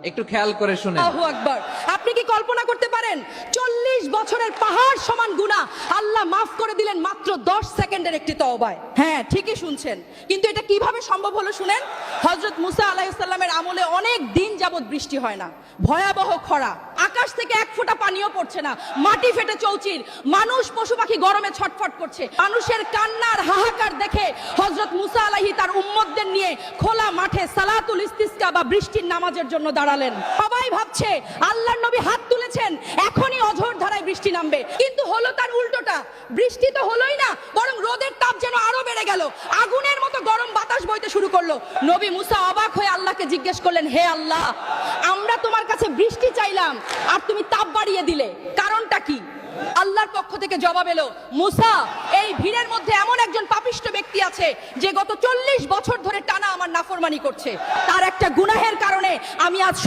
একটু খেয়াল করে শুনেন। আল্লাহু আকবার। আপনি কি কল্পনা করতে পারেন 40 বছরের পাহাড় সমান গুনাহ আল্লাহ মাফ করে দিলেন মাত্র 10 সেকেন্ডের একটি তওবায়। হ্যাঁ, ঠিকই শুনছেন। কিন্তু এটা কিভাবে সম্ভব হলো শুনেন। হযরত মুসা আলাইহিস সালামের আমলে অনেক দিন যাবত বৃষ্টি হয় না, ভয়াবহ খরা, আকাশ থেকে এক ফোঁটা পানিও পড়ছে না, মাটি ফেটে চৌচির, মানুষ পশু পাখি গরমে ছটফট করছে। মানুষের কান্নার হাহাকার দেখে হযরত মুসা আলাইহি তার উম্মতদের নিয়ে খোলা মাঠে সালাতুল ইস্তিসকা বা বৃষ্টির নামাজের জন্য দাঁড়ালেন। সবাই ভাবছে আল্লাহর নবী হাত তুলেছেন, এখনই অঝোর ধারায় বৃষ্টি নামবে, কিন্তু হলো তার উল্টোটা। বৃষ্টি তো হলোই না, বরং রোদের তাপ যেন আরো বেড়ে গেল, আগুনের মতো গরম বাতাস বইতে শুরু করলো। নবী মুসা অবাক হয়ে আল্লাহকে জিজ্ঞেস করলেন, হে আল্লাহ, আমরা তোমার কাছে বৃষ্টি চাইলাম আর তুমি তাপ বাড়িয়ে দিলে, কারণটা কি? আল্লাহর পক্ষ থেকে জবাব এলো, মুসা, এই ভিড়ের মধ্যে এমন একজন পাপিষ্ঠ ব্যক্তি আছে যে গত 40 বছর ধরে টানা আমার নাফরমানি করছে। তার একটা গুনাহের কারণে আমি আজ